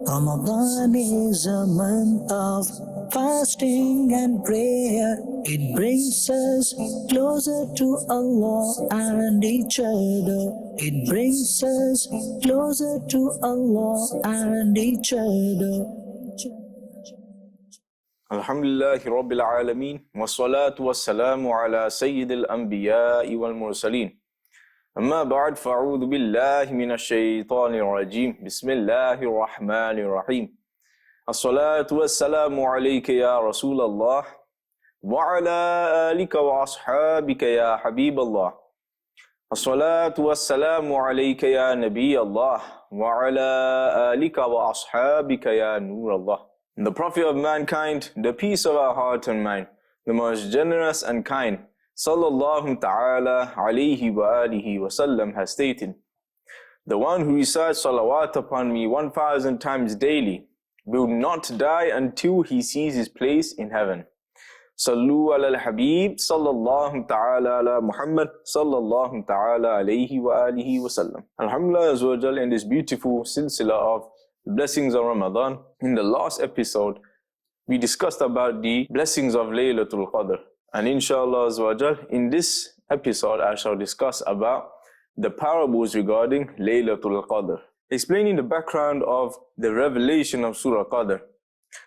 Ramadan is a month of fasting and prayer. It brings us closer to Allah and each other. It brings us closer to Allah and each other. Alhamdulillahi Rabbil Alameen wa salatu wa salamu ala Sayyidil Anbiya'i wal Mursaleen. Amma ba'd, fa'udhu billahi minash shaytanir rajim. Bismillahir Rahmanir Rahim. As-salatu was-salamu alayka ya Rasulallah wa ala alika wa ashabika ya Habiballah. As-salatu was-salamu alayka ya Nabi Allah wa ala alika wa ashabika ya Nur Allah. The Prophet of mankind, the peace of our heart and mind, the most generous and kind, sallallahu ta'ala alayhi wa alihi wa sallam, has stated, the one who recites salawat upon me 1,000 times daily will not die until he sees his place in heaven. Sallu ala al-habib sallallahu ta'ala ala Muhammad sallallahu ta'ala alayhi wa alihi wa sallam. Alhamdulillah azawajal, in this beautiful silsila of the blessings of Ramadan. In the last episode, we discussed about the blessings of Laila Tul Qadr. And inshallah azawajal, in this episode, I shall discuss about the parables regarding Laila Tul Qadr, explaining the background of the revelation of Surah Qadr.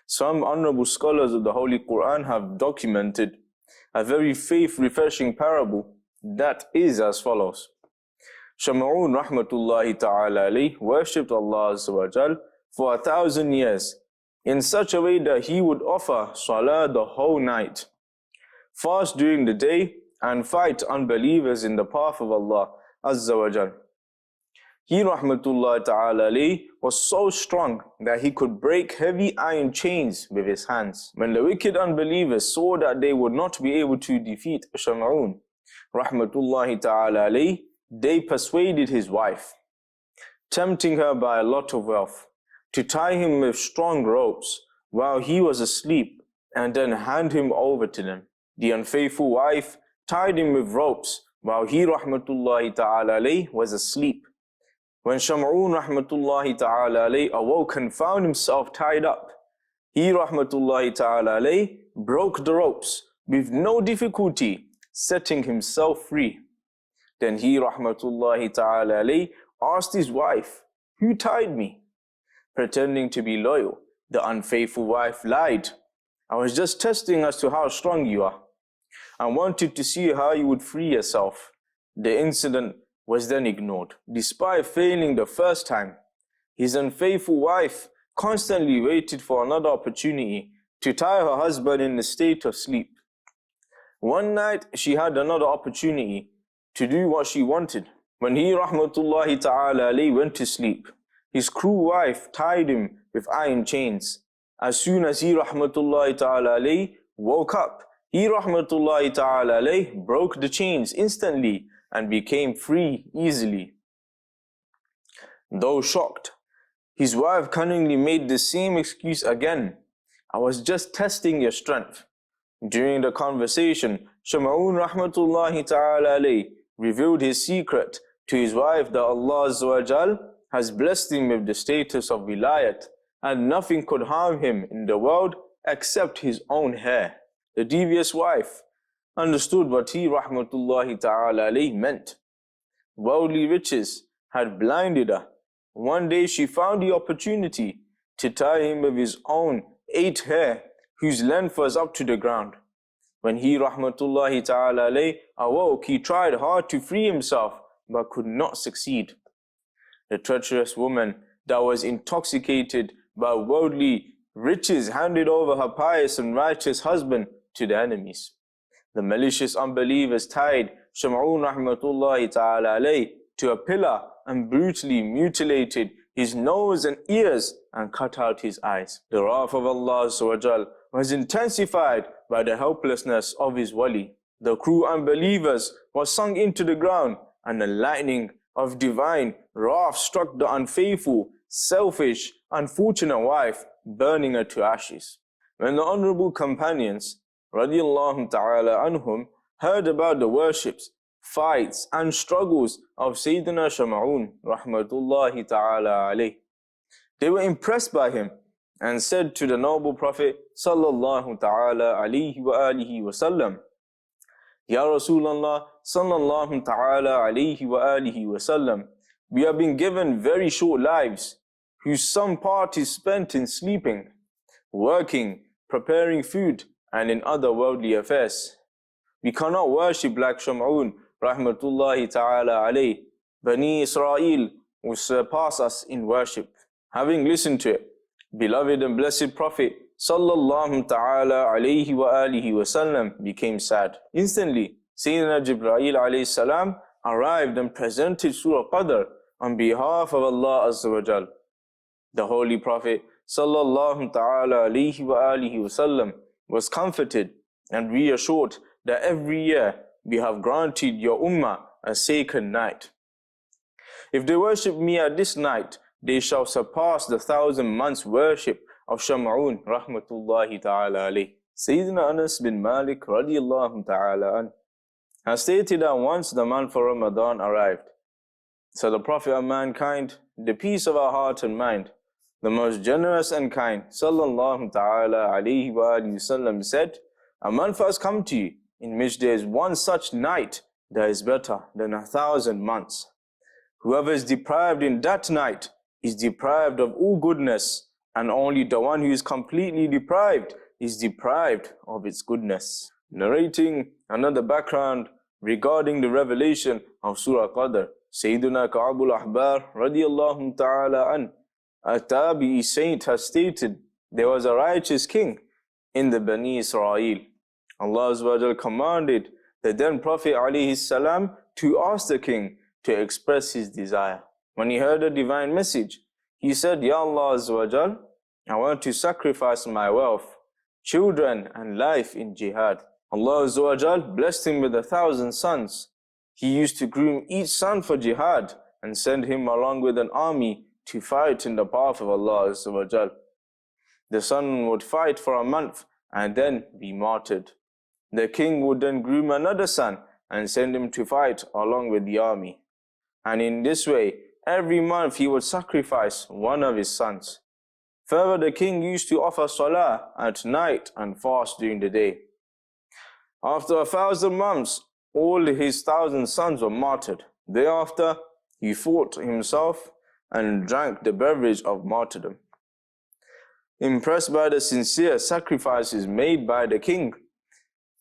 Some honorable scholars of the Holy Quran have documented a very faith-refreshing parable that is as follows. Shama'un rahmatullahi ta'ala alayhi worshipped Allah azawajal for 1,000 years in such a way that he would offer salah the whole night, fast during the day, and fight unbelievers in the path of Allah Azza wa Jal. He rahmatullah ta'ala alayhi was so strong that he could break heavy iron chains with his hands. When the wicked unbelievers saw that they would not be able to defeat Sham'un rahmatullahi ta'ala alayhi, they persuaded his wife, tempting her by a lot of wealth, to tie him with strong ropes while he was asleep and then hand him over to them. The unfaithful wife tied him with ropes while he rahmatullahi ta'ala alayhi was asleep. When Sham'un rahmatullahi ta'ala alayhi awoke and found himself tied up, he rahmatullahi ta'ala alayhi broke the ropes with no difficulty, setting himself free. Then he rahmatullahi ta'ala alayhi asked his wife, "Who tied me?" Pretending to be loyal, the unfaithful wife lied. "I was just testing as to how strong you are. I wanted to see how you would free yourself." The incident was then ignored. Despite failing the first time, his unfaithful wife constantly waited for another opportunity to tie her husband in a state of sleep. One night, she had another opportunity to do what she wanted. When he rahmatullahi ta'ala alayhi went to sleep, his cruel wife tied him with iron chains. As soon as he rahmatullahi ta'ala alayhi woke up, he rahmatullahi ta'ala alayhi broke the chains instantly and became free easily. Though shocked, his wife cunningly made the same excuse again. "I was just testing your strength." During the conversation, Sham'un rahmatullahi ta'ala alayhi revealed his secret to his wife that Allah Azza wa Jal has blessed him with the status of wilayat, and nothing could harm him in the world except his own hair. The devious wife understood what he rahmatullahi ta'ala alayhi meant. Worldly riches had blinded her. One day she found the opportunity to tie him with his own 8 hair, whose length was up to the ground. When he rahmatullahi ta'ala alayhi awoke, he tried hard to free himself but could not succeed. The treacherous woman that was intoxicated by worldly riches handed over her pious and righteous husband to the enemies. The malicious unbelievers tied Sham'un rahmatullahi ta'ala alayhi to a pillar and brutally mutilated his nose and ears and cut out his eyes. The wrath of Allah Azza was intensified by the helplessness of his wali. The cruel unbelievers were sunk into the ground, and the lightning of divine wrath struck the unfaithful, selfish, unfortunate wife, burning her to ashes. When the honorable companions radiyallahu ta'ala anhum heard about the worships, fights and struggles of Sayyidina Sham'un rahmatullahi ta'ala alayh, They were impressed by him and said to the noble Prophet sallallahu ta'ala alayhi wa alihi wa sallam, Ya Rasulallah sallallahu ta'ala alayhi wa alihi wa sallam, we have been given very short lives, whose some part is spent in sleeping, working, preparing food, and in other worldly affairs. We cannot worship like Sham'un, rahmatullahi ta'ala alayh. Bani Israel will surpass us in worship. Having listened to it, beloved and blessed Prophet sallallahu ta'ala alayhi wa alihi wa sallam became sad. Instantly, Sayyidina Jibreel alayhi salam arrived and presented Surah Qadr on behalf of Allah Azza wa Jal. The Holy Prophet sallallahu ta'ala alayhi wa alihi wa sallam was comforted and reassured that every year we have granted your ummah a sacred night. If they worship me at this night, they shall surpass the 1,000 months worship of Sham'un rahmatullahi ta'ala alayh. Sayyidina Anas bin Malik radiyallahu ta'ala an has stated that once the month of Ramadan arrived, so the Prophet of mankind, the peace of our heart and mind, the most generous and kind, sallallahu ta'ala alayhi wa sallam, said, a month has come to you in which there is one such night that is better than 1,000 months. Whoever is deprived in that night is deprived of all goodness, and only the one who is completely deprived is deprived of its goodness. Narrating another background regarding the revelation of Surah Qadr, Sayyiduna Ka'abul Ahbar radiyallahu ta'ala an, a Tabi'i saint, has stated, there was a righteous king in the Bani Israel. Allah Azza wa Jal commanded the then Prophet alayhi salam to ask the king to express his desire. When he heard a divine message, he said, Ya Allah Azza wa Jal, I want to sacrifice my wealth, children, and life in jihad. Allah Azza wa Jal blessed him with 1,000 sons. He used to groom each son for jihad and send him along with an army to fight in the path of Allah Azza wa Jal. The son would fight for a month and then be martyred. The king would then groom another son and send him to fight along with the army. And in this way, every month he would sacrifice one of his sons. Further, the king used to offer salah at night and fast during the day. After 1,000 months, all his 1,000 sons were martyred. Thereafter, he fought himself and drank the beverage of martyrdom. Impressed by the sincere sacrifices made by the king,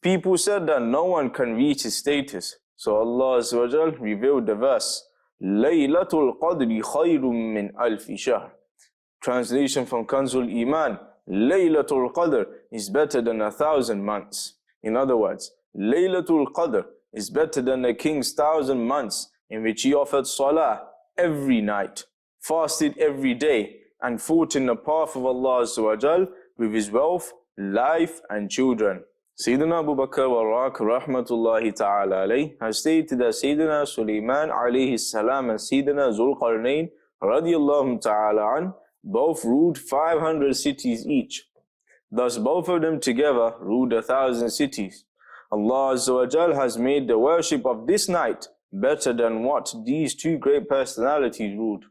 people said that no one can reach his status. So Allah Azza wa Jal revealed the verse, Laila Tul Qadr khayrun min alfi shahr. Translation from Kanzul Iman, Laila Tul Qadr is better than 1,000 months. In other words, Laila Tul Qadr is better than the king's 1,000 months in which he offered salah every night, fasted every day, and fought in the path of Allah Azza wa Jal with his wealth, life, and children. Sayyidina Abu Bakr wa rahmatullahi ta'ala alayh has stated that Sayyidina Sulaiman alayhi salam and Sayyidina Zulqarnain radiyallahu ta'ala an both ruled 500 cities each. Thus both of them together ruled 1,000 cities. Allah Azza wa Jal has made the worship of this night better than what these two great personalities ruled.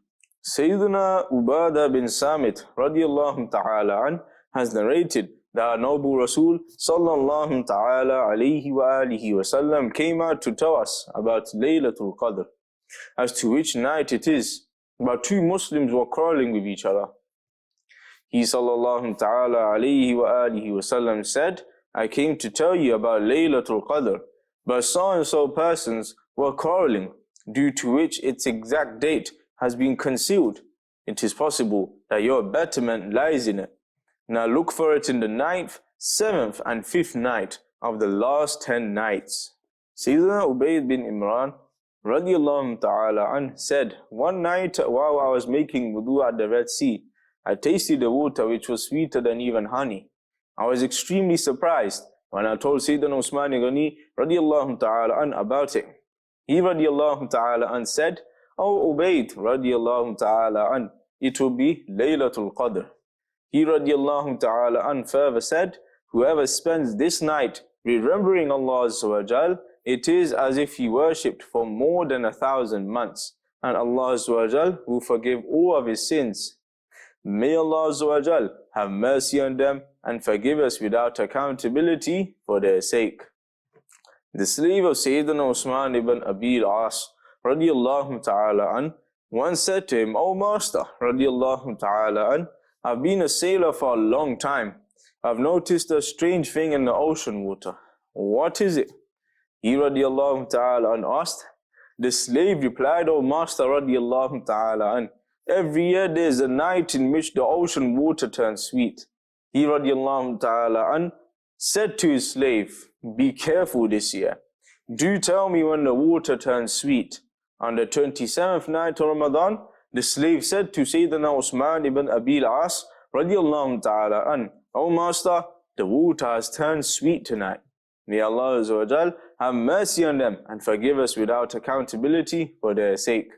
Sayyidina Ubadah bin Samit radiyallahu ta'ala an has narrated that our noble Rasul sallallahu ta'ala alayhi wa alihi wa sallam came out to tell us about Laila Tul Qadr, as to which night it is. But two Muslims were quarreling with each other. He sallallahu ta'ala alayhi wa alihi wa sallam said, I came to tell you about Laila Tul Qadr, but so-and-so persons were quarreling, due to which its exact date has been concealed. It is possible that your betterment lies in it. Now look for it in the 9th, 7th, and 5th night of the last 10 nights. Sayyidina Ubayd bin Imran radiyallahu ta'ala an said, one night while I was making wudu at the Red Sea, I tasted the water which was sweeter than even honey. I was extremely surprised when I told Sayyidina Usman Ghani radiyallahu ta'ala an about it. He radiyallahu ta'ala an said, O Ubayd radiyallahu ta'ala an, it will be Laylatul Qadr. He radiyallahu ta'ala an further said, whoever spends this night remembering Allah Azza wa Jal, it is as if he worshipped for more than 1,000 months, and Allah Azza wa Jal will forgive all of his sins. May Allah Azza wa Jal have mercy on them and forgive us without accountability for their sake. The slave of Sayyidina Usman ibn Abi al-As radiyallahu ta'ala an once said to him, "O Master radiyallahu ta'ala an, I've been a sailor for a long time. I've noticed a strange thing in the ocean water. What is it?" He radiyallahu ta'ala an asked. The slave replied, "O Master radiyallahu ta'ala an, every year there is a night in which the ocean water turns sweet." He radiyallahu ta'ala an said to his slave, "Be careful this year. Do tell me when the water turns sweet." On the 27th night of Ramadan, the slave said to Sayyidina Usman ibn Abi al-As radiyallahu ta'ala an, "O Master, the water has turned sweet tonight. May Allah Azza wa Jal have mercy on them and forgive us without accountability for their sake."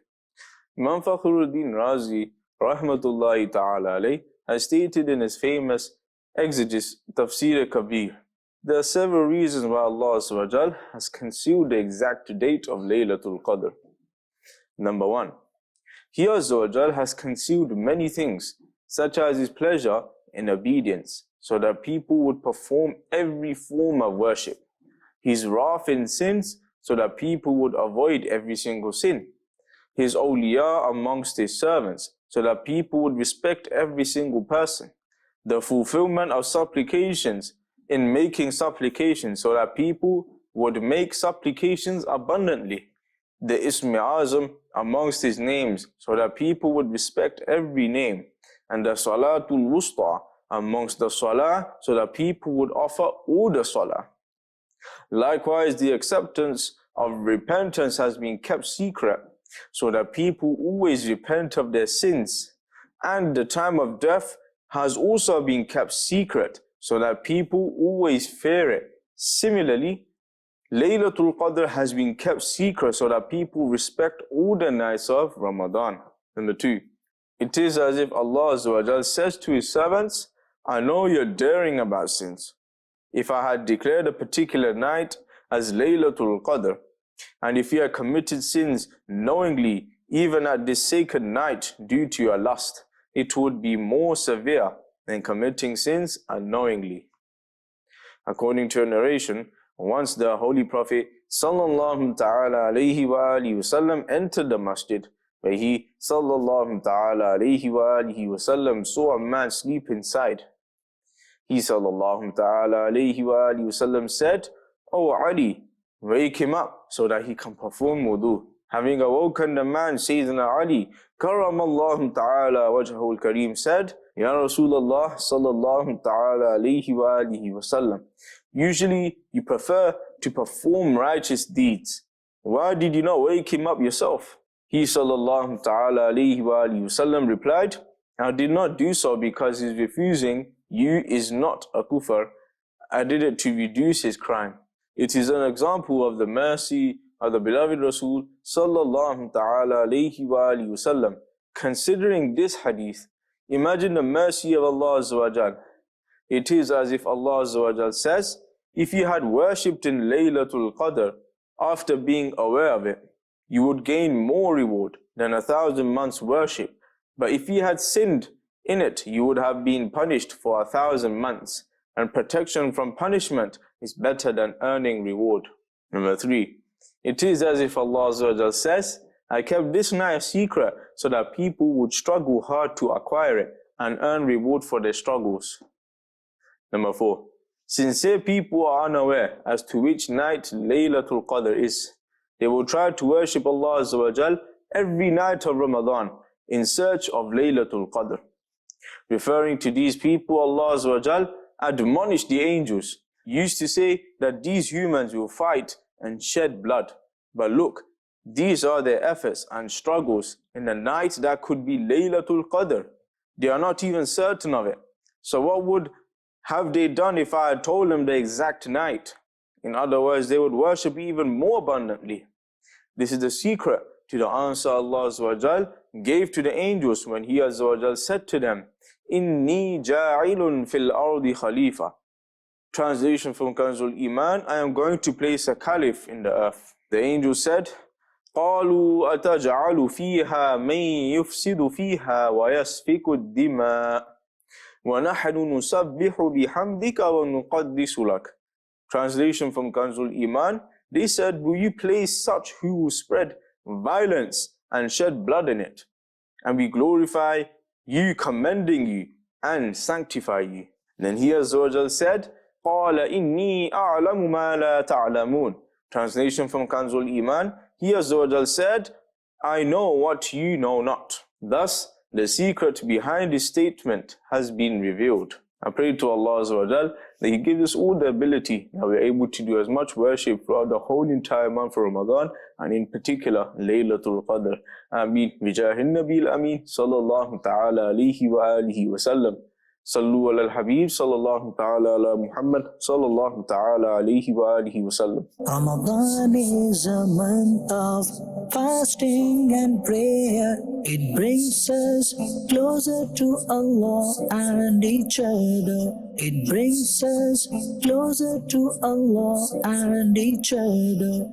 Imam Fakhruddin Razi rahmatullahi ta'ala alayh has stated in his famous exegesis Tafsir Kabir, there are several reasons why Allah Azza wa Jal has concealed the exact date of Laila Tul Qadr. Number 1. He Azza wa Jal has concealed many things, such as His pleasure in obedience, so that people would perform every form of worship. His wrath in sins, so that people would avoid every single sin. His awliya amongst His servants, so that people would respect every single person. The fulfillment of supplications in making supplications, so that people would make supplications abundantly. The Ism Azam amongst His names, so that people would respect every name. And the Salatul Wusta amongst the Salah, so that people would offer all the Salah. Likewise, the acceptance of repentance has been kept secret, so that people always repent of their sins. And the time of death has also been kept secret, so that people always fear it. Similarly, Laila Tul Qadr has been kept secret, so that people respect all the nights of Ramadan. Number 2. It is as if Allah Azza wa Jal says to His servants, "I know you're daring about sins. If I had declared a particular night as Laylatul Qadr, and if you had committed sins knowingly, even at this sacred night due to your lust, it would be more severe than committing sins unknowingly." According to a narration, once the Holy Prophet sallallahu ta'ala alayhi wa alihi wasallam entered the masjid, where he sallallahu ta'ala alayhi wa alihi wasallam saw a man sleep inside. He sallallahu ta'ala alayhi wa alihi wasallam said, "O Ali, wake him up so that he can perform wudu." Having awoken the man, Sayyidina Ali karamallahu ta'ala wajhahul kareem said, "Ya Rasulullah sallallahu ta'ala alayhi wa alihi wasallam, usually you prefer to perform righteous deeds. Why did you not wake him up yourself?" He sallallahu ta'ala alayhi wa alihi wasallam replied, "I did not do so because his refusing you is not a kufr. I did it to reduce his crime." It is an example of the mercy of the beloved Rasul sallallahu ta'ala alayhi wa alihi wasallam. Considering this hadith, imagine the mercy of Allah Azza wa Jal. It is as if Allah Azza wa Jal says, if you had worshipped in Laylatul Qadr after being aware of it, you would gain more reward than 1,000 months worship. But if you had sinned in it, you would have been punished for 1,000 months. And protection from punishment is better than earning reward. Number 3. It is as if Allah Azza wa Jal says, I kept this night a secret so that people would struggle hard to acquire it and earn reward for their struggles. Number 4. Sincere people are unaware as to which night Laylatul Qadr is. They will try to worship Allah Azza wa Jal every night of Ramadan in search of Laylatul Qadr. Referring to these people, Allah Azza wa Jal admonished the angels, used to say that these humans will fight and shed blood. But look, these are their efforts and struggles in the night that could be Laylatul Qadr. They are not even certain of it. So what would have they done if I had told them the exact night? In other words, they would worship even more abundantly. This is the secret to the answer Allah Azza wa Jal gave to the angels when He Azza wa Jal said to them, Inni ja'ilun fil ardi khalifa. Translation from Kanzul Iman, I am going to place a caliph in the earth. The angel said, قالوا أتجعل فيها من يفسد فيها ويسفك الدماء وَنَحْنُ نُسَبِّحُ بِحَمْدِكَ وَنُقَدِّسُ لَكَ. Translation from Kanzul Iman, they said, will you place such who will spread violence and shed blood in it? And we glorify you, commending you and sanctify you. Then he Azza wa Jal said, قَالَ إِنِّي أَعْلَمُ مَا لَا تَعْلَمُونَ. Translation from Kanzul Iman, he Azza wa Jal said, I know what you know not. Thus, the secret behind his statement has been revealed. I pray to Allah Azza wa Jal that He gives us all the ability that we're able to do as much worship throughout the whole entire month of Ramadan, and in particular, Laila Tul Qadr. Ameen. Bijahin Nabil Ameen. Sallallahu ta'ala alayhi wa alihi wa sallam. Sallu ala al-Habib. Sallallahu ta'ala ala Muhammad. Sallallahu ta'ala alayhi wa alihi wa sallam. Ramadan is a month of fasting and prayer. It brings us closer to Allah and each other. It brings us closer to Allah and each other.